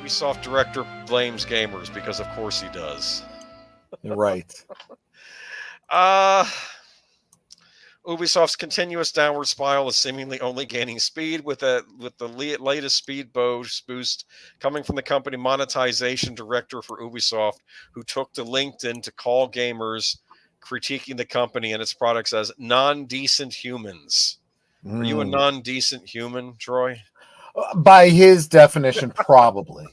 Ubisoft director blames gamers because, of course, he does. Right. Ubisoft's continuous downward spiral is seemingly only gaining speed with the latest speed boost coming from the company Monetization director for Ubisoft, who took to LinkedIn to call gamers critiquing the company and its products as non-decent humans. Are you a non-decent human, Troy? By his definition, probably.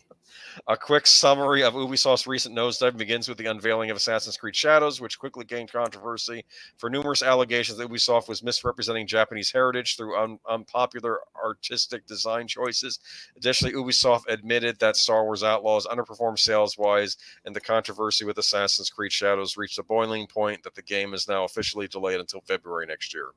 A quick summary of Ubisoft's recent nosedive begins with the unveiling of Assassin's Creed Shadows, which quickly gained controversy for numerous allegations that Ubisoft was misrepresenting Japanese heritage through unpopular artistic design choices. Additionally, Ubisoft admitted that Star Wars Outlaws underperformed sales-wise, and the controversy with Assassin's Creed Shadows reached a boiling point that the game is now officially delayed until February next year.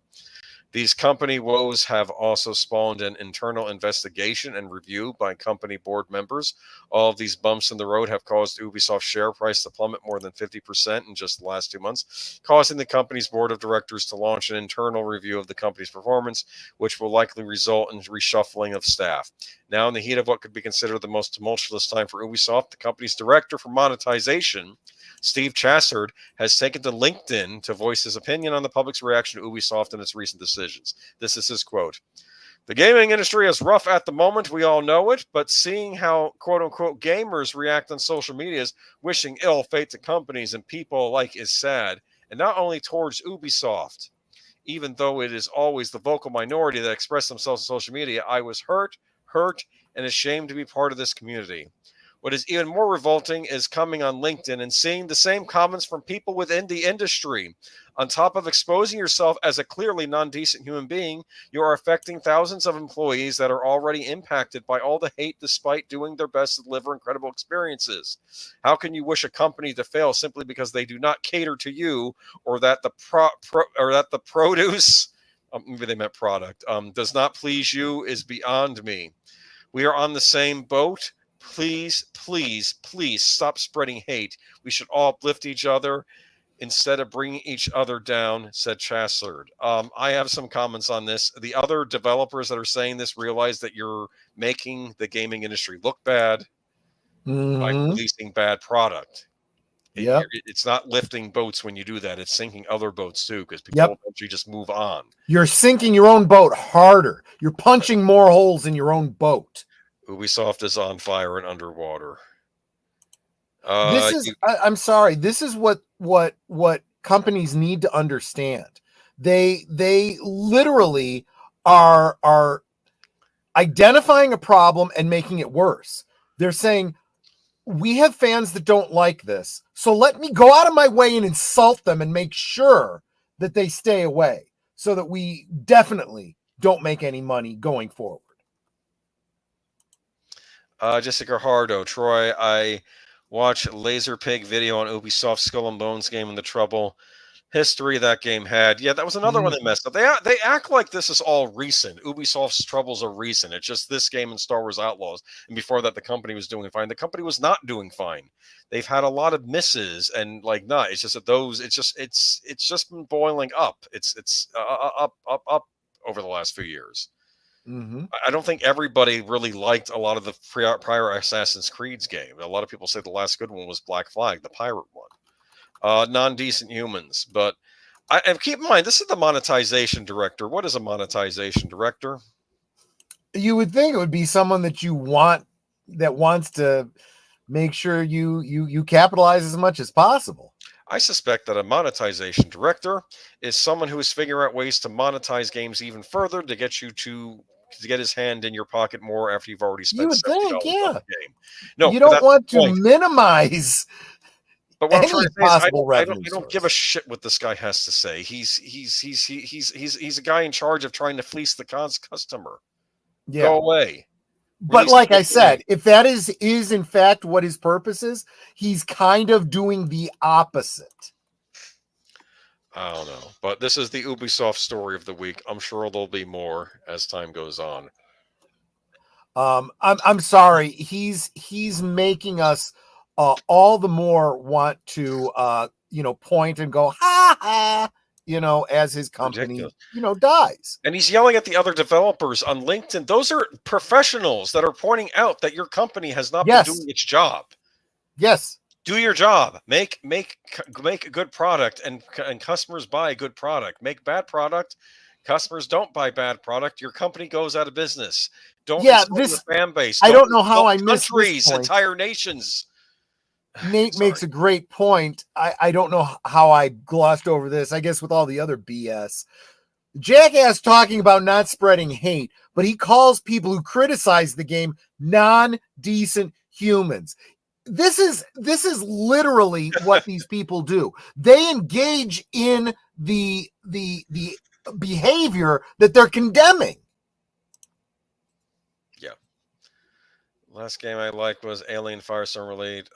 These company woes have also spawned an internal investigation and review by company board members. All of these bumps in the road have caused Ubisoft's share price to plummet more than 50% in just the last 2 months, causing the company's board of directors to launch an internal review of the company's performance, which will likely result in reshuffling of staff. Now, in the heat of what could be considered the most tumultuous time for Ubisoft, the company's director for monetization, Steve Chassard, has taken to LinkedIn to voice his opinion on the public's reaction to Ubisoft and its recent decisions. This is his quote. The gaming industry is rough at the moment, we all know it, but seeing how quote-unquote gamers react on social media, wishing ill fate to companies and people alike is sad, and not only towards Ubisoft. Even though it is always the vocal minority that express themselves on social media, I was hurt, and ashamed to be part of this community. What is even more revolting is coming on LinkedIn and seeing the same comments from people within the industry. On top of exposing yourself as a clearly non-decent human being, you are affecting thousands of employees that are already impacted by all the hate despite doing their best to deliver incredible experiences. How can you wish a company to fail simply because they do not cater to you, or that the produce, maybe they meant product, does not please you is beyond me. We are on the same boat. Please, please, please stop spreading hate. We should all uplift each other instead of bringing each other down, said Chassard. I have some comments on this. The other developers that are saying this realize that you're making the gaming industry look bad by releasing bad product. It's not lifting boats when you do that. It's sinking other boats too, because people eventually just move on. You're sinking your own boat harder. You're punching more holes in your own boat. Ubisoft is on fire and underwater. I'm sorry. This is what companies need to understand. They literally are identifying a problem and making it worse. They're saying, we have fans that don't like this, so let me go out of my way and insult them and make sure that they stay away so that we definitely don't make any money going forward. Jessica Hardo, Troy, I watched Laserpig video on Ubisoft's Skull and Bones game and the trouble history that game had. Yeah, that was another one that messed up. They act like this is all recent. Ubisoft's troubles are recent. It's just this game and Star Wars Outlaws. And before that, the company was doing fine. The company was not doing fine. They've had a lot of misses, and it's just that it's just been boiling up. It's up over the last few years. I don't think everybody really liked a lot of the prior Assassin's Creed's game. A lot of people say the last good one was Black Flag, the pirate one. Non-decent humans. But and keep in mind, this is the monetization director. What is a monetization director? You would think it would be someone that you want, that wants to make sure you capitalize as much as possible. I suspect that a monetization director is someone who is figuring out ways to monetize games even further to get you to get his hand in your pocket more after you've already spent $70 on the game. No, you don't want to minimize. But what I'm trying to say is, I don't give a shit what this guy has to say. He's a guy in charge of trying to fleece the customer. Yeah. Go away. But like I said, if that is in fact what his purpose is, he's kind of doing the opposite. I don't know, but this is the Ubisoft story of the week. I'm sure there'll be more as time goes on. I'm sorry. He's making us all the more want to point and go ha ha as his company, Ridiculous. dies. And he's yelling at the other developers on LinkedIn. Those are professionals that are pointing out that your company has not been doing its job. Yes. Do your job. Make a good product, and customers buy a good product. Make bad product, customers don't buy bad product. Your company goes out of business. Don't insult the fan base. I don't know how I missed countries, this point. entire nations. Nate makes a great point. I don't know how I glossed over this. I guess with all the other BS. Jackass talking about not spreading hate, but he calls people who criticize the game non-decent humans. This is literally what these people do. They engage in the behavior that they're condemning. Yeah. Last game I liked was Alien Firestorm Relate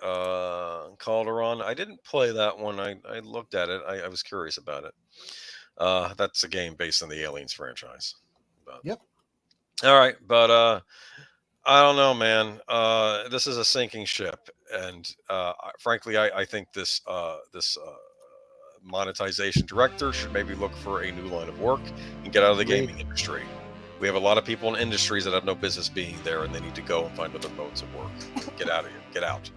Calderon. I didn't play that one. I looked at it. I was curious about it. That's a game based on the Aliens franchise. Yep. All right, but I don't know, man. This is a sinking ship, and frankly, I think this monetization director should maybe look for a new line of work and get out of the gaming industry. We have a lot of people in industries that have no business being there, and they need to go and find other modes of work. Get out of here. Get out.